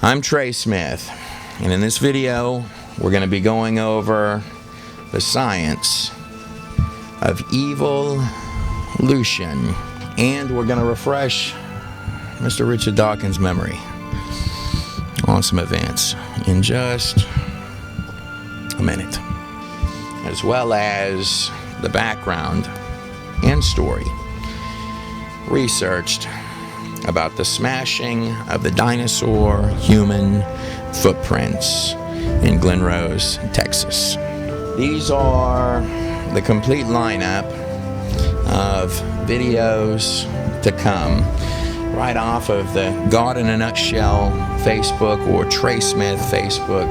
I'm Trey Smith, and in this video we're going to be going over the science of Evil Lucion, and we're going to refresh Mr. Richard Dawkins' memory on some events in just a minute, as well as the background and story researched about the smashing of the dinosaur human footprints in Glen Rose, Texas. These are the complete lineup of videos to come right off of the God in a Nutshell Facebook or Trey Smith Facebook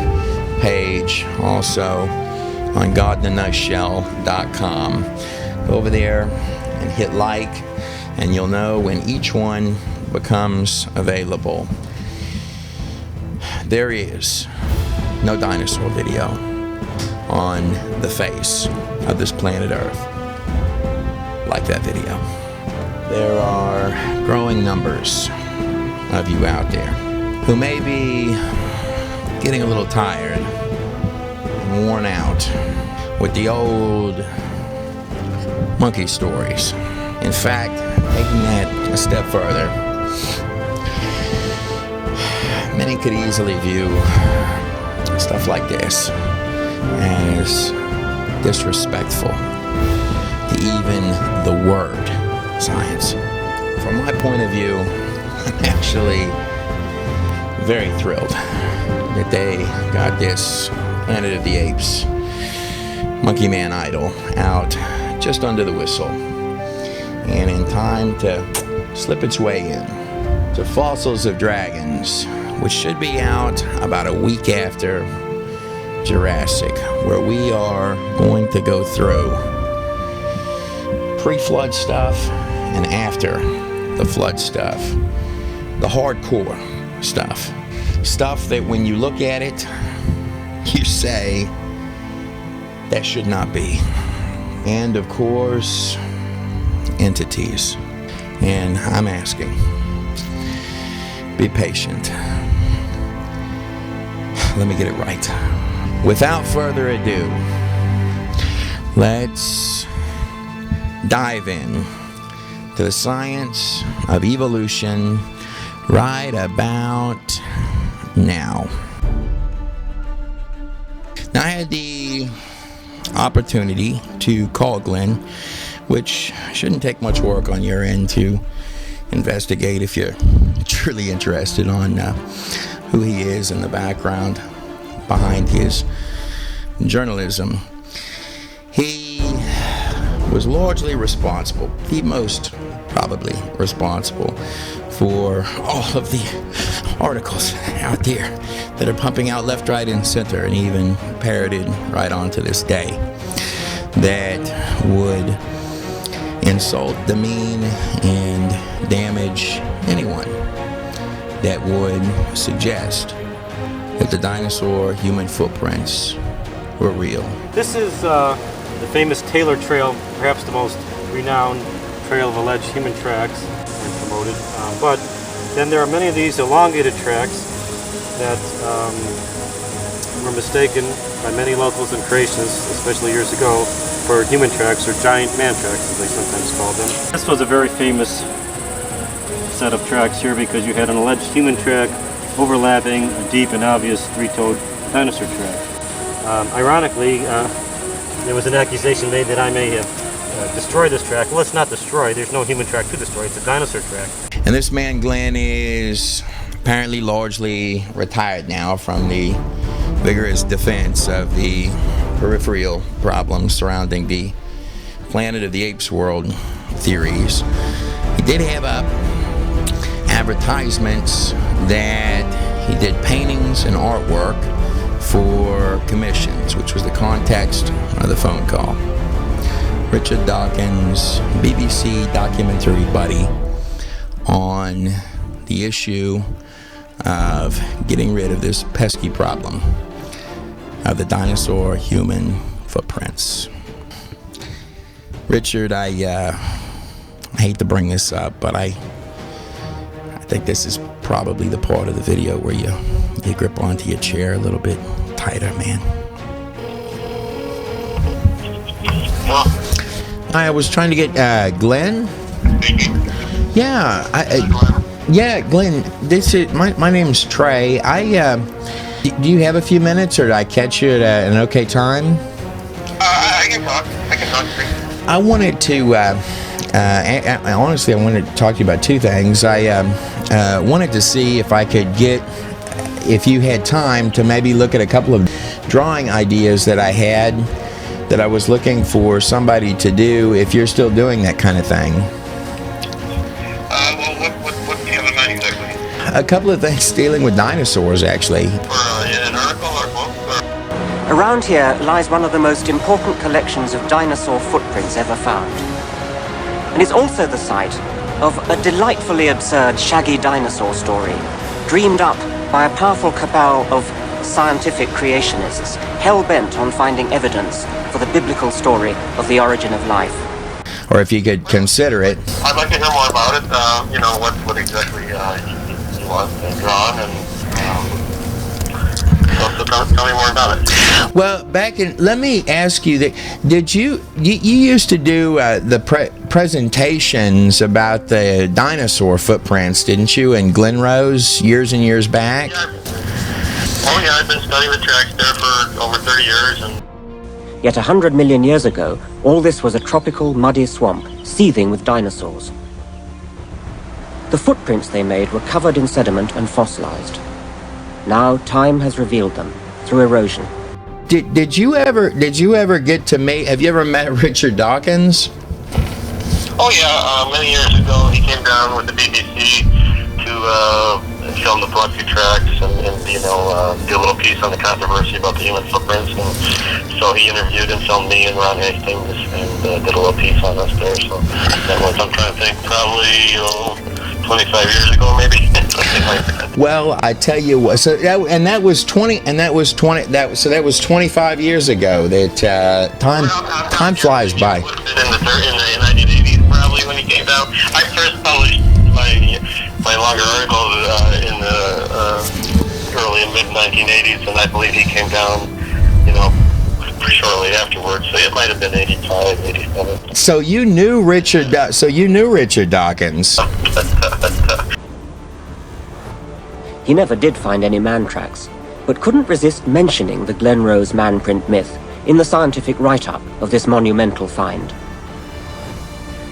page, also on godinanutshell.com. Go over there and hit like, and you'll know when each one becomes available. There is no dinosaur video on the face of this planet Earth like that video. There are growing numbers of you out there who may be getting a little tired and worn out with the old monkey stories. In fact, taking that a step further, many could easily view stuff like this as disrespectful to even the word science. From my point of view, I'm actually very thrilled that they got this Planet of the Apes Monkey Man idol out just under the whistle, and in time to slip its way in to Fossils of Dragons, which should be out about a week after Jurassic, where we are going to go through pre-flood stuff and after the flood stuff, the hardcore stuff that when you look at it, you say, that should not be. And of course, entities. And I'm asking, be patient. Let me get it right. Without further ado, let's dive in to the science of evolution right about now. Now, I had the opportunity to call Glen, which shouldn't take much work on your end to investigate if you're truly interested on who he is and the background behind his journalism. He was largely responsible, the most probably responsible, for all of the articles out there that are pumping out left, right, and center, and even parroted right on to this day, that would insult, demean, and damage anyone that would suggest that the dinosaur human footprints were real. This is the famous Taylor Trail, perhaps the most renowned trail of alleged human tracks and promoted. But then there are many of these elongated tracks that were mistaken by many locals and creationists, especially years ago, for human tracks, or giant man tracks as they sometimes called them. This was a very famous set of tracks here because you had an alleged human track overlapping a deep and obvious three-toed dinosaur track. Ironically, there was an accusation made that I may have destroyed this track. Well, it's not destroyed. There's no human track to destroy. It's a dinosaur track. And this man, Glen, is apparently largely retired now from the vigorous defense of the peripheral problems surrounding the Planet of the Apes world theories. He did have up advertisements that he did paintings and artwork for commissions, which was the context of the phone call. Richard Dawkins, BBC documentary buddy, on the issue of getting rid of this pesky problem of the dinosaur human footprints. Richard, I hate to bring this up, but I think this is probably the part of the video where you grip onto your chair a little bit tighter, man. I was trying to get Glenn. Yeah, yeah, Glenn. This is my name's Trey. Do you have a few minutes, or did I catch you at an okay time? I can talk. I wanted to. Honestly, I wanted to talk to you about two things. I wanted to see if I could if you had time to maybe look at a couple of drawing ideas that I had, that I was looking for somebody to do, if you're still doing that kind of thing. Well, what do you have in mind exactly? A couple of things dealing with dinosaurs, actually. For an article or book? Around here lies one of the most important collections of dinosaur footprints ever found. And it's also the site of a delightfully absurd shaggy dinosaur story, dreamed up by a powerful cabal of scientific creationists, hell-bent on finding evidence for the biblical story of the origin of life. Or if you could consider it. I'd like to hear more about it. What exactly you want drawn, and so tell me more about it. Well, let me ask you that. Did you used to do the presentations about the dinosaur footprints, didn't you, in Glen Rose years and years back? Yeah. Oh yeah, I've been studying the tracks there for over 30 years, and Yet 100 million years ago, all this was a tropical, muddy swamp, seething with dinosaurs. The footprints they made were covered in sediment and fossilized. Now time has revealed them through erosion. Did you ever get to meet? Have you ever met Richard Dawkins? oh yeah, many years ago he came down with the BBC to film the Biloxi tracks and do a little piece on the controversy about the human footprints. And so he interviewed and filmed me and Ron Hastings and did a little piece on us there. So that was, I'm trying to think, probably 25 years ago, maybe. Something like that. Well, I tell you what. So that was 25 years ago. That time flies by. In the 1980s, probably, when he came down. I first published my longer article in the early and mid 1980s, and I believe he came down, shortly afterwards. So it might have been 85, 87. So you knew Richard. Richard Dawkins. He never did find any man tracks, but couldn't resist mentioning the Glen Rose man-print myth in the scientific write-up of this monumental find.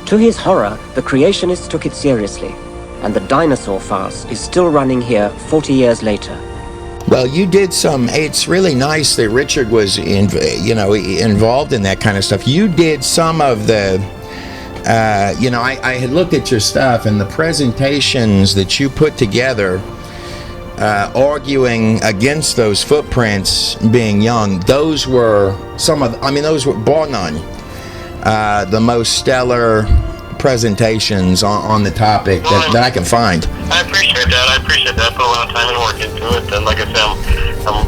To his horror, the creationists took it seriously, and the dinosaur farce is still running here 40 years later. Well, you did some. It's really nice that Richard was involved in that kind of stuff. You did some of the. I had looked at your stuff and the presentations that you put together, arguing against those footprints being young. Those were those were bar none the most stellar presentations on the topic that I can find. I appreciate that. I put a lot of time and work into it, and like I said,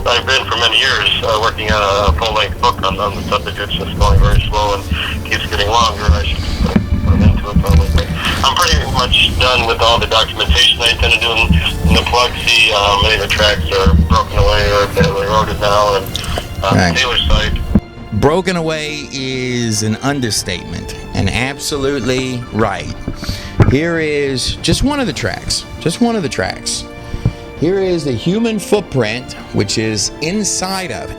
I've been for many years working on a full-length book on the subject. It's just going very slow and keeps getting longer. I should put into it probably. But I'm pretty much done with all the documentation I intend to do in the Biloxi. Many of the tracks are broken away or eroded now, and Right. Taylor's site. Broken away is an understatement, and absolutely right. Here is just one of the tracks. Here is the human footprint, which is inside of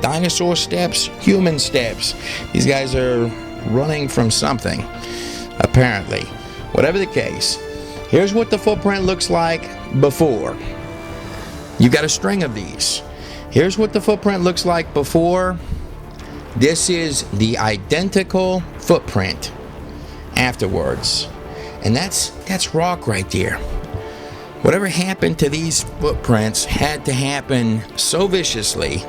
dinosaur steps, human steps. These guys are running from something, apparently. Whatever the case, here's what the footprint looks like before. You got a string of these. Here's what the footprint looks like before. This is the identical footprint afterwards. And that's rock right there. Whatever happened to these footprints had to happen so viciously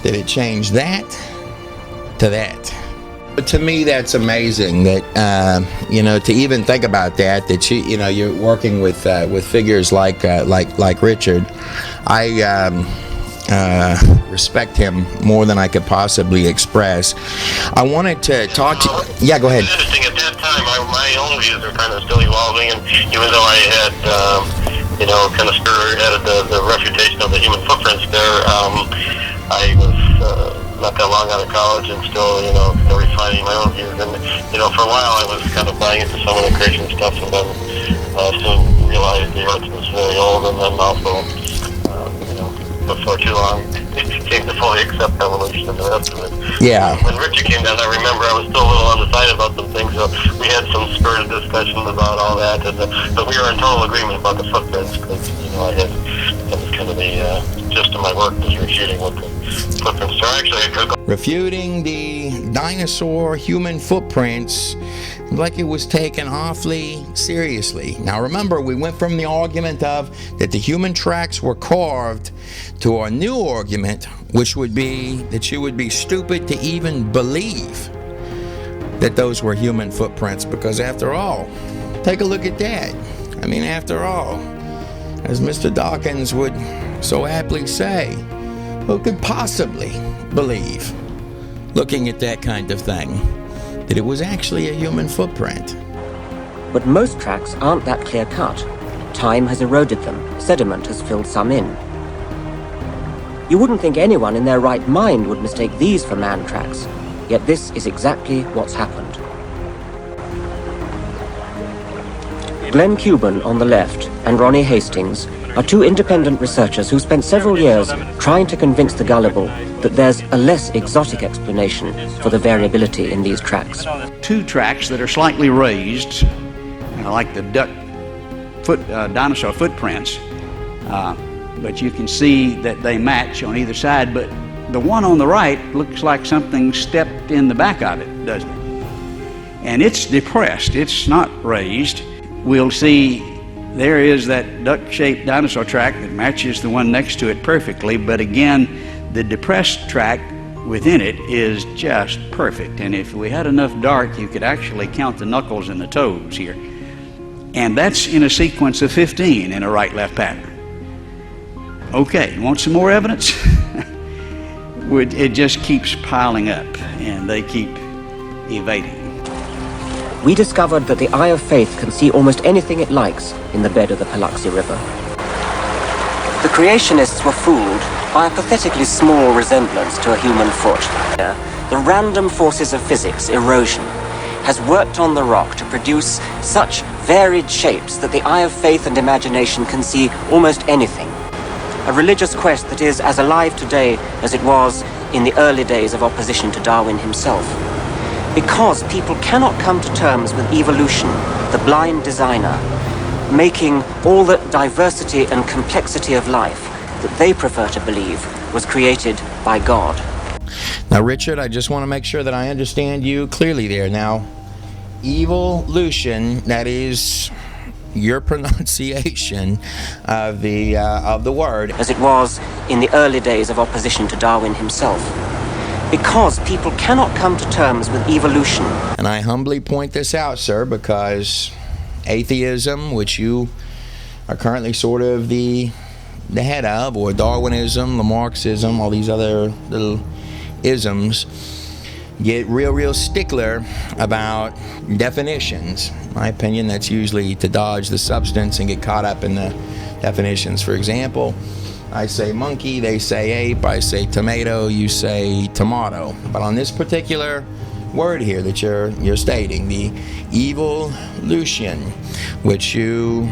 that it changed that to that. But to me, that's amazing that to even think about that you're working with figures like Richard. I respect him more than I could possibly express. I wanted to talk to. Yeah, go ahead. It's interesting. At that time, my own views are kind of still evolving, and even though I had, kind of spearheaded the refutation of the human footprints there, I was not that long out of college and still, refining my own views. And, for a while I was kind of buying into some of the creation stuff, and then soon realized the Earth was very old, and then also, before too long, came to fully accept evolution and the rest of it. Yeah. When Richard came down, I remember I was still a little undecided about some things, so we had some spirited discussions about all that, but we were in total agreement about the footprints, because, that was kind of the gist of my work, was refuting what the footprints are. Actually, I could go... Refuting the dinosaur human footprints like it was taken awfully seriously. Now remember, we went from the argument of that the human tracks were carved to our new argument, which would be that you would be stupid to even believe that those were human footprints, because after all, take a look at that. I mean, after all, as Mr. Dawkins would so aptly say, who could possibly believe, looking at that kind of thing, that it was actually a human footprint? But most tracks aren't that clear-cut. Time has eroded them. Sediment has filled some in. You wouldn't think anyone in their right mind would mistake these for man tracks, yet this is exactly what's happened. Glen Kuban on the left and Ronnie Hastings are two independent researchers who spent several years trying to convince the gullible that there's a less exotic explanation for the variability in these tracks. Two tracks that are slightly raised, like the dinosaur footprints, but you can see that they match on either side, but the one on the right looks like something stepped in the back of it, doesn't it? And it's depressed, it's not raised. We'll see there is that duck-shaped dinosaur track that matches the one next to it perfectly, but again, the depressed track within it is just perfect. And if we had enough dark, you could actually count the knuckles and the toes here. And that's in a sequence of 15 in a right-left pattern. Okay, want some more evidence? It just keeps piling up, and they keep evading. We discovered that the eye of faith can see almost anything it likes in the bed of the Paluxy River. The creationists were fooled by a pathetically small resemblance to a human foot. The random forces of physics, erosion, has worked on the rock to produce such varied shapes that the eye of faith and imagination can see almost anything. A religious quest that is as alive today as it was in the early days of opposition to Darwin himself. Because people cannot come to terms with evolution, the blind designer, making all that diversity and complexity of life that they prefer to believe was created by God. Now, Richard, I just want to make sure that I understand you clearly there. Now, Evil Lucion, that is your pronunciation of the word, as it was in the early days of opposition to Darwin himself. Because people cannot come to terms with evolution. And I humbly point this out, sir, because atheism, which you are currently sort of the head of, or Darwinism, Lamarckism, all these other little isms, get real stickler about definitions. In my opinion, that's usually to dodge the substance and get caught up in the definitions. For example, I say monkey, they say ape, I say tomato, you say tomato. But on this particular word here that you're stating, the Evil Lucion, which you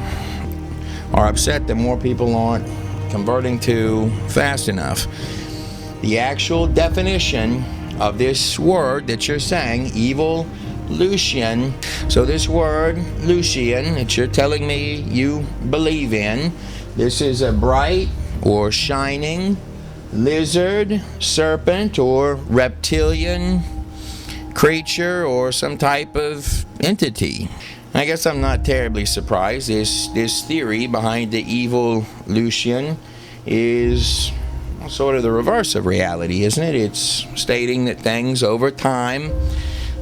are upset that more people aren't converting to fast enough. The actual definition of this word that you're saying, Evil Lucion, so this word Lucian that you're telling me you believe in, this is a bright or shining lizard, serpent, or reptilian creature, or some type of entity. I guess I'm not terribly surprised. This theory behind the Evil Lucian is sort of the reverse of reality, isn't it? It's stating that things over time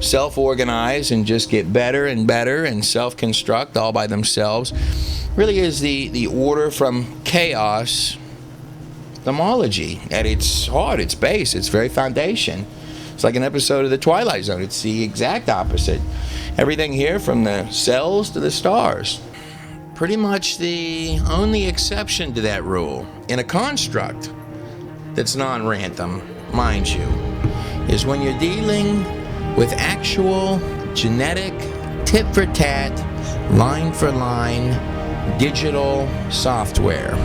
self-organize and just get better and better and self-construct all by themselves. Really is the order from chaos demology at its heart, its base, its very foundation. It's like an episode of The Twilight Zone. It's the exact opposite. Everything here from the cells to the stars. Pretty much the only exception to that rule in a construct that's non-random, mind you, is when you're dealing with actual genetic, tit-for-tat, line-for-line, digital software,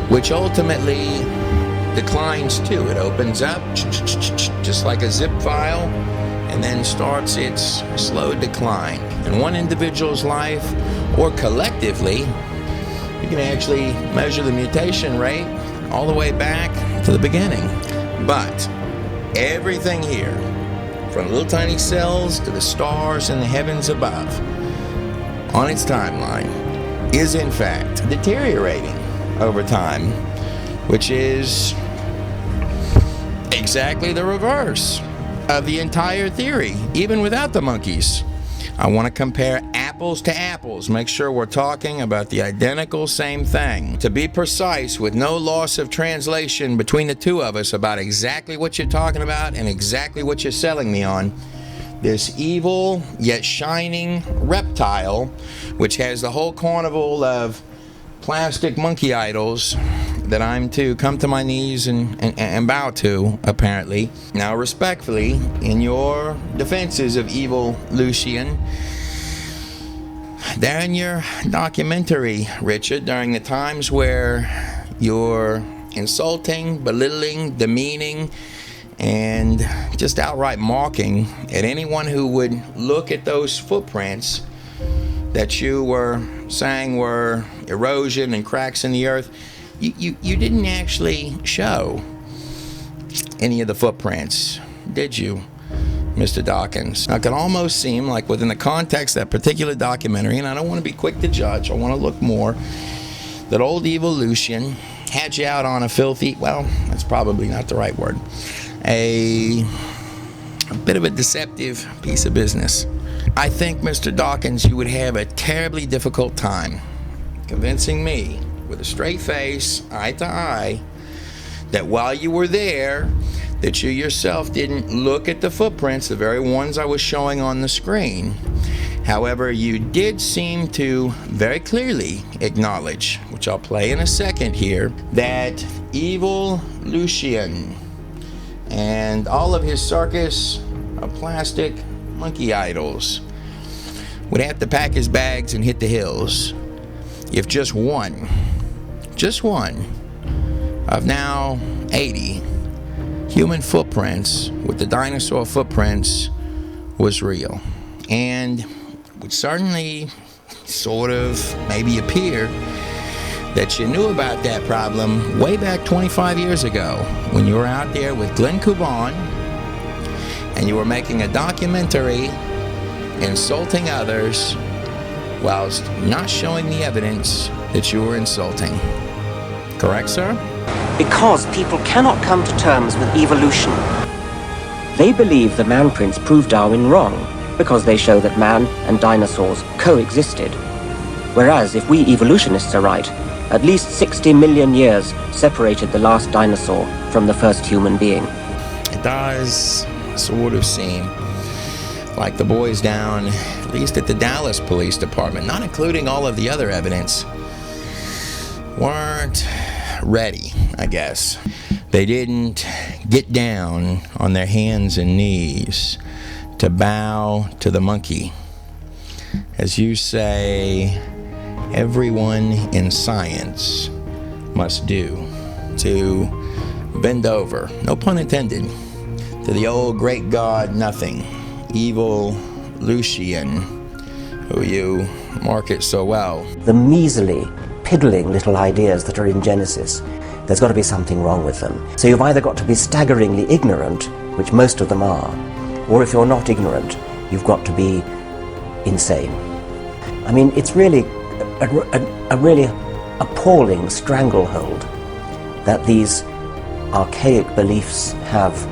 which ultimately declines too. It opens up just like a zip file and then starts its slow decline. In one individual's life or collectively, you can actually measure the mutation rate all the way back to the beginning. But everything here, from little tiny cells to the stars in the heavens above, on its timeline, is in fact deteriorating over time, which is exactly the reverse of the entire theory, even without the monkeys. I want to compare apples to apples, make sure we're talking about the identical same thing. To be precise, with no loss of translation between the two of us about exactly what you're talking about and exactly what you're selling me on, this evil yet shining reptile, which has the whole carnival of plastic monkey idols that I'm to come to my knees and bow to, apparently. Now, respectfully, in your defenses of Evil Lucion, there in your documentary, Richard, during the times where you're insulting, belittling, demeaning, and just outright mocking at anyone who would look at those footprints that you were saying were erosion and cracks in the earth, you didn't actually show any of the footprints, did you, Mr. Dawkins? Now, it can almost seem like within the context of that particular documentary, and I don't want to be quick to judge, I want to look more, that old Evil Lucian had you out on a filthy, well, that's probably not the right word, a bit of a deceptive piece of business. I think, Mr. Dawkins, you would have a terribly difficult time convincing me with a straight face, eye to eye, that while you were there, that you yourself didn't look at the footprints, the very ones I was showing on the screen. However, you did seem to very clearly acknowledge, which I'll play in a second here, that Evil Lucian and all of his circus of plastic monkey idols would have to pack his bags and hit the hills if just one of now 80 human footprints with the dinosaur footprints was real, and would certainly sort of maybe appear that you knew about that problem way back 25 years ago when you were out there with Glen Kuban and you were making a documentary insulting others whilst not showing the evidence that you were insulting. Correct, sir? Because people cannot come to terms with evolution. They believe the man prints prove Darwin wrong because they show that man and dinosaurs coexisted. Whereas if we evolutionists are right, at least 60 million years separated the last dinosaur from the first human being. It does sort of seem like the boys down, at least at the Dallas Police Department, not including all of the other evidence, weren't ready, I guess. They didn't get down on their hands and knees to bow to the monkey. As you say, everyone in science must do, to bend over, no pun intended, to the old great god nothing, Evil Lucian, who you market so well. The measly, piddling little ideas that are in Genesis, there's got to be something wrong with them. So you've either got to be staggeringly ignorant, which most of them are, or if you're not ignorant, you've got to be insane. I mean, it's really a really appalling stranglehold that these archaic beliefs have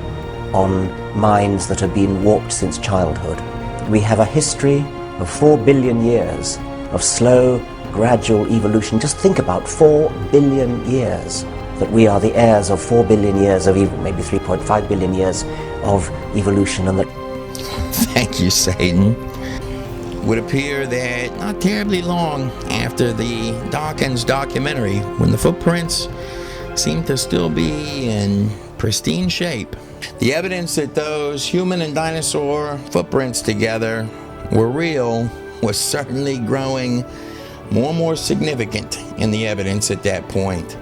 on minds that have been warped since childhood. We have a history of 4 billion years of slow, gradual evolution. Just think about 4 billion years that we are the heirs of 4 billion years of maybe 3.5 billion years of evolution, and that... Thank you, Satan. It would appear that not terribly long after the Dawkins documentary, when the footprints seem to still be in pristine shape, the evidence that those human and dinosaur footprints together were real was certainly growing more and more significant in the evidence at that point.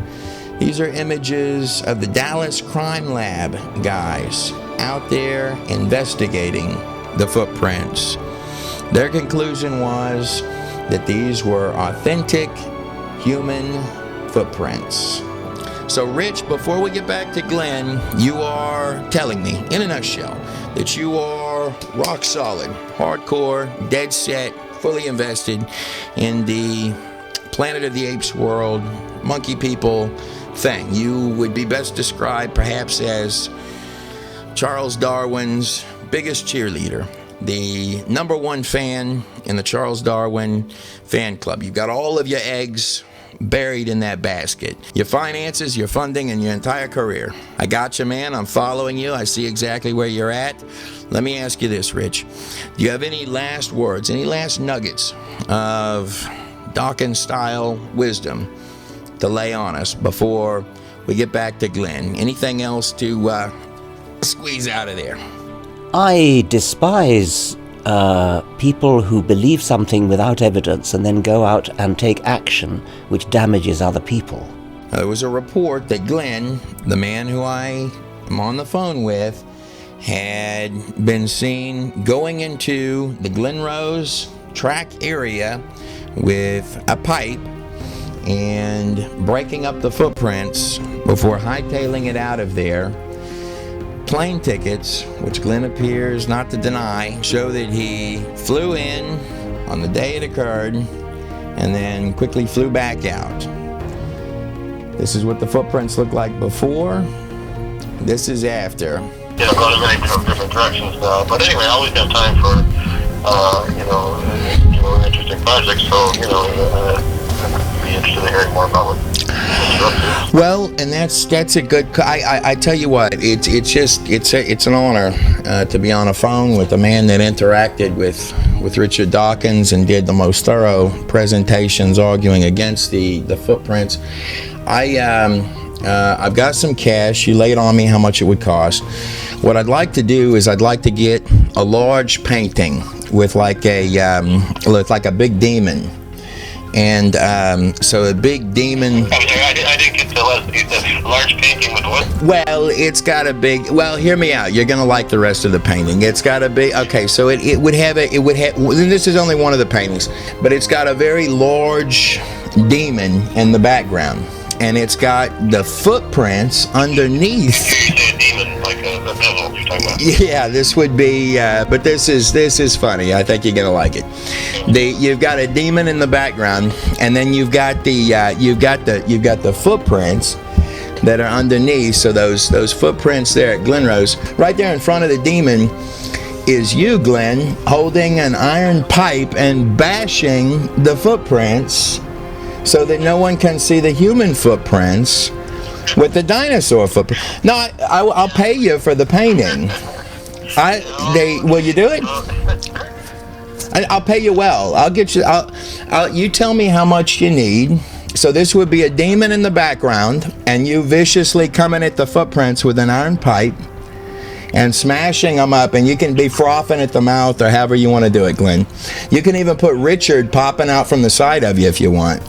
These are images of the Dallas Crime Lab guys out there investigating the footprints. Their conclusion was that these were authentic human footprints. So, Rich, before we get back to Glenn, you are telling me, in a nutshell, that you are rock solid, hardcore, dead set, fully invested in the Planet of the Apes world, monkey people thing. You would be best described perhaps as Charles Darwin's biggest cheerleader, the #1 fan in the Charles Darwin fan club. You've got all of your eggs buried in that basket. Your finances, your funding, and your entire career. I got you, man. I'm following you. I see exactly where you're at. Let me ask you this, Rich. Do you have any last words, any last nuggets of Dawkins-style wisdom to lay on us before we get back to Glenn? Anything else to squeeze out of there? I despise people who believe something without evidence and then go out and take action which damages other people. There was a report that Glenn, the man who I am on the phone with, had been seen going into the Glen Rose track area with a pipe and breaking up the footprints before hightailing it out of there. Plane tickets, which Glenn appears not to deny, show that he flew in on the day it occurred and then quickly flew back out. This is what the footprints look like before. This is after. Going in many different directions now. But anyway, I always have time for, interesting projects. So, I'd be interested in hearing more about what you're up to. Well, and that's a good. I tell you what, it's an honor to be on a phone with a man that interacted with Richard Dawkins and did the most thorough presentations arguing against the footprints. I've got some cash. You laid on me how much it would cost. What I'd like to do is I'd like to get a large painting with like a big demon. And so a big demon. I didn't get to last. You said large painting with what? Well, it's got a big. Well, hear me out. You're gonna like the rest of the painting. It's got a big. Okay, so it would have. This is only one of the paintings, but it's got a very large demon in the background, and it's got the footprints underneath. You say a demon, like a devil. You're talking about. Yeah, this would be. But this is funny. I think you're gonna like it. You've got a demon in the background, and then you've got the footprints that are underneath. So those footprints there at Glen Rose, right there in front of the demon, is you, Glenn, holding an iron pipe and bashing the footprints so that no one can see the human footprints with the dinosaur footprint. No, I'll pay you for the painting. Will you do it? I'll pay you well. I'll get you. You tell me how much you need. So this would be a demon in the background, and you viciously coming at the footprints with an iron pipe and smashing them up, and you can be frothing at the mouth or however you want to do it, Glenn. You can even put Richard popping out from the side of you if you want.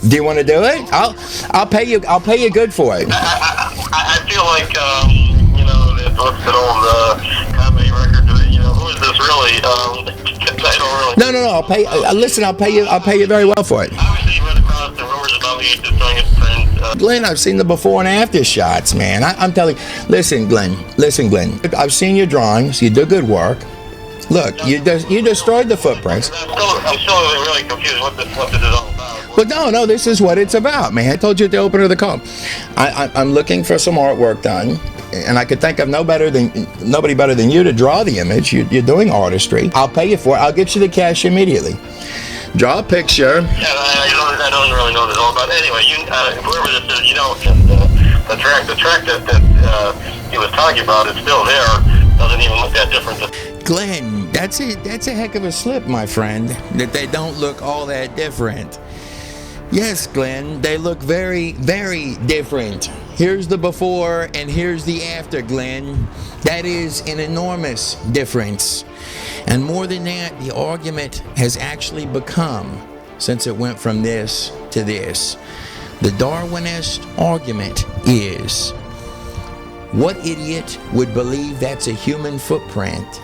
Do you want to do it? I'll pay you. I'll pay you good for it. I feel like it looks at old comedy record. Who is this really? I don't really. No. I'll pay. Listen, I'll pay you. I'll pay you very well for it. Obviously, you run across the rumors about me just doing it friends. Glenn, I've seen the before and after shots, man. I'm telling you. Listen, Glenn. I've seen your drawings. You do good work. Look, you destroyed the footprints. I'm still really confused what this is all about. But no, this is what it's about, man. I told you at the opener of the call. I'm looking for some artwork done, and I could think of nobody better than you to draw the image. You're doing artistry. I'll pay you for it. I'll get you the cash immediately. Draw a picture. Yeah, I don't really know this all about it. Anyway, whoever this is, the track that he was talking about is still there. Doesn't even look that different. Glenn, that's a heck of a slip, my friend, that they don't look all that different. Yes, Glenn, they look very, very different. Here's the before and here's the after, Glenn. That is an enormous difference. And more than that, the argument has actually become, since it went from this to this, the Darwinist argument is, what idiot would believe that's a human footprint?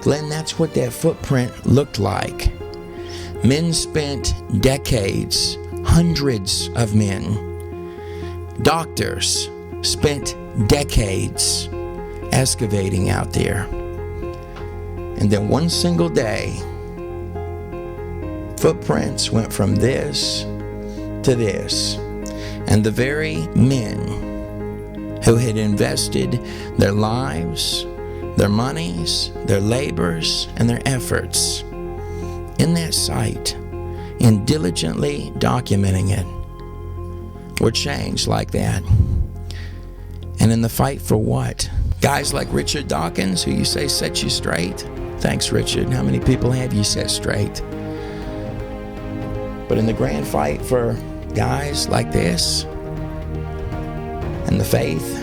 Glenn, that's what that footprint looked like. Men spent decades, hundreds of men, doctors spent decades excavating out there. And then one single day, footprints went from this to this. And the very men who had invested their lives, their monies, their labors, and their efforts in that site, in diligently documenting it, were changed like that. And in the fight for what? Guys like Richard Dawkins, who you say set you straight. Thanks, Richard. How many people have you set straight? But in the grand fight for guys like this, and the faith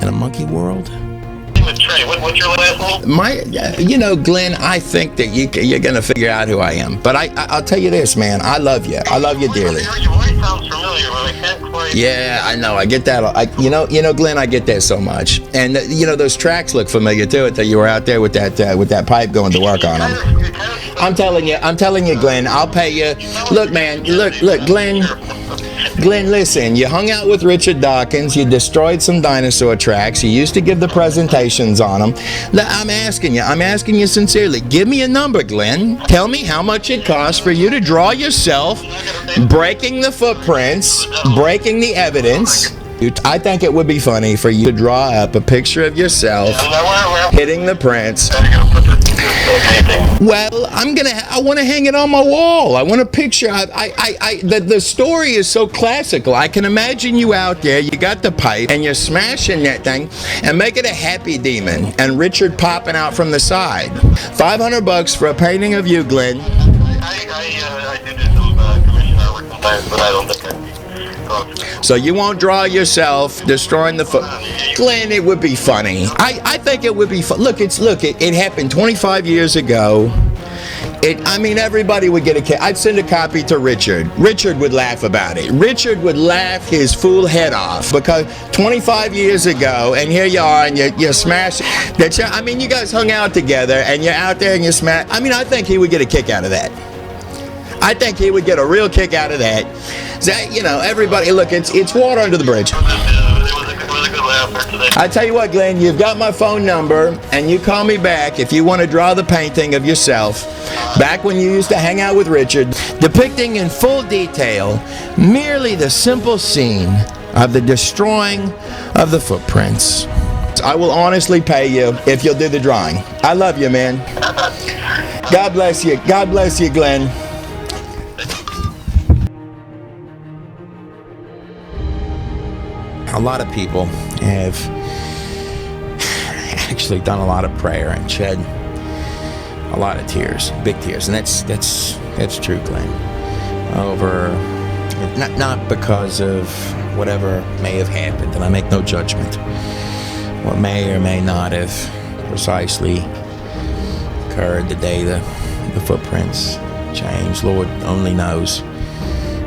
in a monkey world, Trey, what's your last name? Glenn, I think that you're going to figure out who I am. But I'll tell you this, man. I love you. I love you dearly. Your voice sounds familiar, but I can't quite. Yeah, I know. I get that. Glenn, I get that so much. And those tracks look familiar too. That you were out there with that pipe going to work on them. I'm telling you, Glenn. I'll pay you. Look, man. Look, Glenn. Glenn, listen, you hung out with Richard Dawkins, you destroyed some dinosaur tracks, you used to give the presentations on them. I'm asking you sincerely, give me a number, Glenn. Tell me how much it costs for you to draw yourself, breaking the footprints, breaking the evidence. I think it would be funny for you to draw up a picture of yourself hitting the prints. Well, I want to hang it on my wall. I want a picture. The story is so classical. I can imagine you out there, you got the pipe, and you're smashing that thing, and make it a happy demon, and Richard popping out from the side. $500 for a painting of you, Glenn. I do some commission artwork sometimes, but I don't think I. So you won't draw yourself destroying the foot. Glenn, it would be funny. I think it would be fun. Look, it happened 25 years ago. Everybody would get a kick. I'd send a copy to Richard. Richard would laugh about it. Richard would laugh his fool head off because 25 years ago, and here you are, and you smash that. You guys hung out together, and you're out there, and you smash. I think he would get a kick out of that. I think he would get a real kick out of that. Everybody, look, it's water under the bridge. It was a good laugh today. I tell you what, Glenn, you've got my phone number, and you call me back if you want to draw the painting of yourself back when you used to hang out with Richard, depicting in full detail merely the simple scene of the destroying of the footprints. I will honestly pay you if you'll do the drawing. I love you, man. God bless you. God bless you, Glenn. A lot of people have actually done a lot of prayer and shed a lot of tears, big tears, and that's true, Glenn. Over not because of whatever may have happened, and I make no judgment. What may or may not have precisely occurred the day the footprints changed, Lord only knows.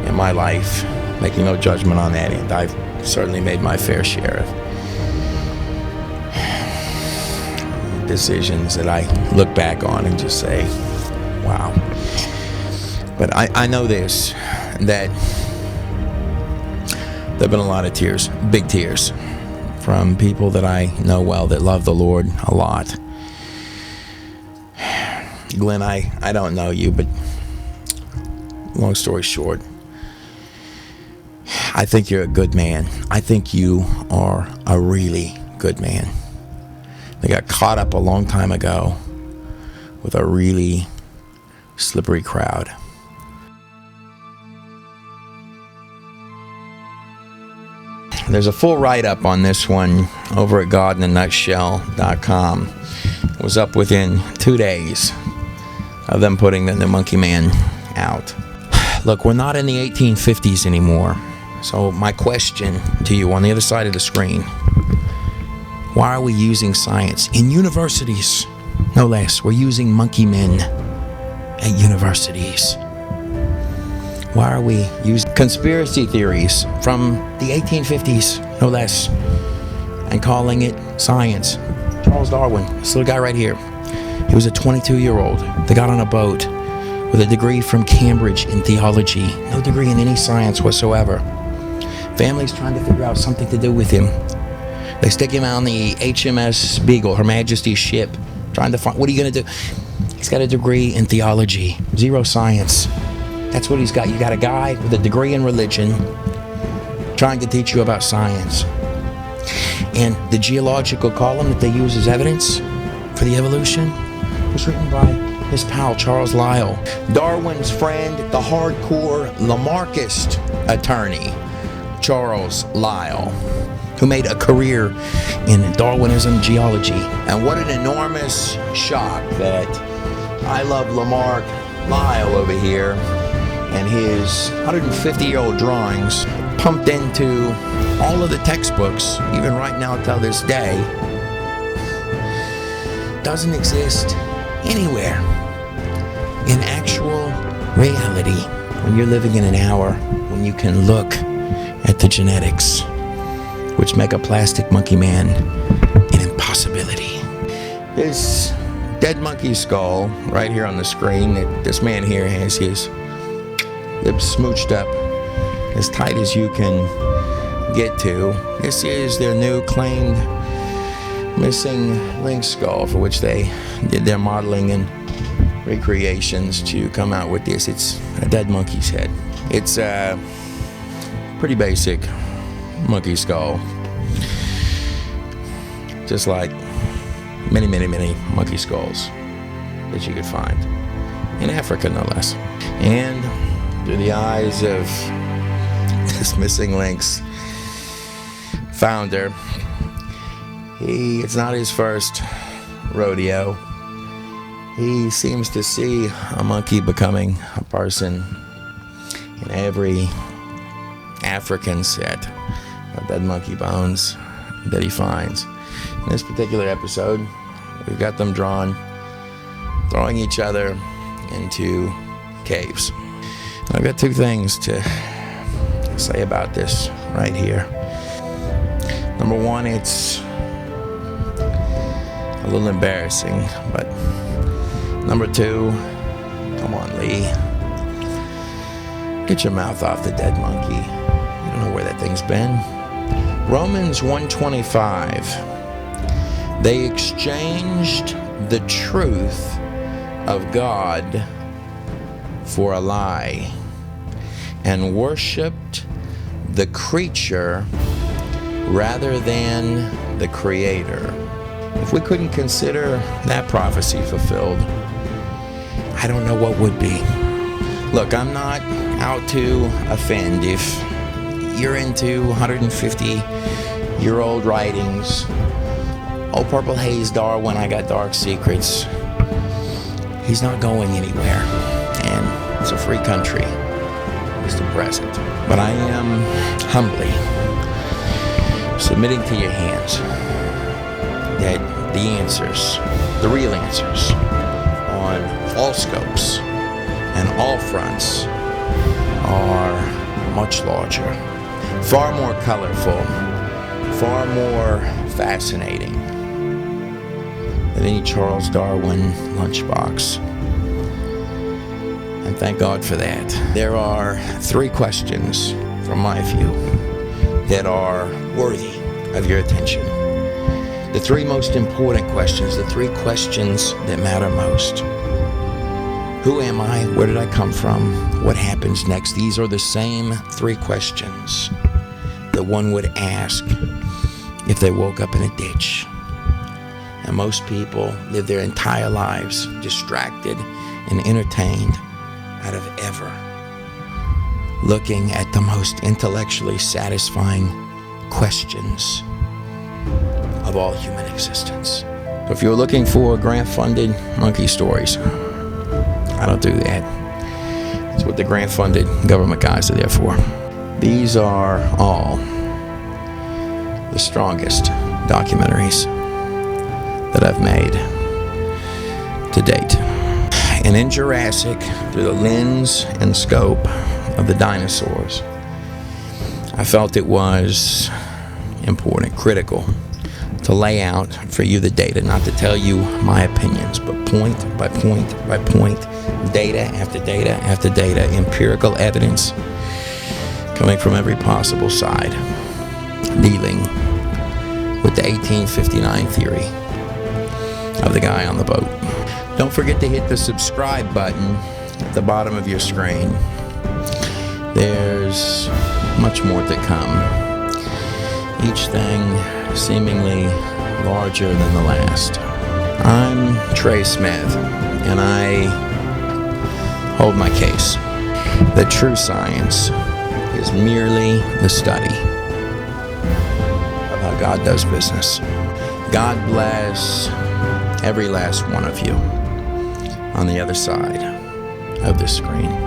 In my life, making no judgment on that end, I've certainly made my fair share of decisions that I look back on and just say, wow. But I know this, that there have been a lot of tears, big tears, from people that I know well that love the Lord a lot. Glenn, I don't know you, but long story short, I think you're a good man. I think you are a really good man. They got caught up a long time ago with a really slippery crowd. There's a full write-up on this one over at godinanutshell.com. It was up within 2 days of them putting the Monkey Man out. Look, we're not in the 1850s anymore. So my question to you on the other side of the screen, why are we using science in universities? No less. We're using monkey men at universities. Why are we using conspiracy theories from the 1850s, no less, and calling it science? Charles Darwin, this little guy right here, he was a 22-year-old that got on a boat with a degree from Cambridge in theology, no degree in any science whatsoever. Family's trying to figure out something to do with him. They stick him on the HMS Beagle, Her Majesty's ship, trying to find, what are you going to do? He's got a degree in theology, zero science. That's what he's got. You got a guy with a degree in religion trying to teach you about science. And the geological column that they use as evidence for the evolution was written by his pal, Charles Lyell. Darwin's friend, the hardcore Lamarckist attorney, Charles Lyell, who made a career in Darwinism geology. And what an enormous shock that I love Lamarck Lyell over here and his 150-year-old drawings pumped into all of the textbooks, even right now till this day, doesn't exist anywhere in actual reality. When you're living in an hour, when you can look at the genetics which make a plastic monkey man an impossibility. This dead monkey skull right here on the screen that this man here has his lips smooched up as tight as you can get to. This is their new claimed missing lynx skull, for which they did their modeling and recreations to come out with this. It's a dead monkey's head. It's a pretty basic monkey skull, just like many monkey skulls that you could find in Africa, no less. And through the eyes of this missing lynx founder, it's not his first rodeo. He seems to see a monkey becoming a person in every African set of dead monkey bones that he finds. In this particular episode, we've got them throwing each other into caves. I've got two things to say about this right here. Number one, it's a little embarrassing, but number two, come on, Lee. Get your mouth off the dead monkey. You don't know where that thing's been. Romans 1:25. They exchanged the truth of God for a lie and worshipped the creature rather than the Creator. If we couldn't consider that prophecy fulfilled, I don't know what would be. Look, I'm not out to offend. If you're into 150-year-old writings, Oh Purple Haze Darwin, I Got Dark Secrets, he's not going anywhere. And it's a free country, Mr. President. But I am humbly submitting to your hands that the answers, the real answers, on all scopes and all fronts are much larger, far more colorful, far more fascinating than any Charles Darwin lunchbox. And thank God for that. There are three questions, from my view, that are worthy of your attention. The three most important questions, the three questions that matter most. Who am I? Where did I come from? What happens next? These are the same three questions that one would ask if they woke up in a ditch. And most people live their entire lives distracted and entertained out of ever looking at the most intellectually satisfying questions of all human existence. So if you're looking for grant-funded monkey stories, I don't do that. That's what the grant-funded government guys are there for. These are all the strongest documentaries that I've made to date. And in Jurassic, through the lens and scope of the dinosaurs, I felt it was important, critical, to lay out for you the data, not to tell you my opinions, but point by point by point, data after data after data, empirical evidence coming from every possible side, dealing with the 1859 theory of the guy on the boat. Don't forget to hit the subscribe button at the bottom of your screen. There's much more to come. Each thing seemingly larger than the last. I'm Trey Smith, and I hold my case that true science is merely the study of how God does business. God bless every last one of you on the other side of the screen.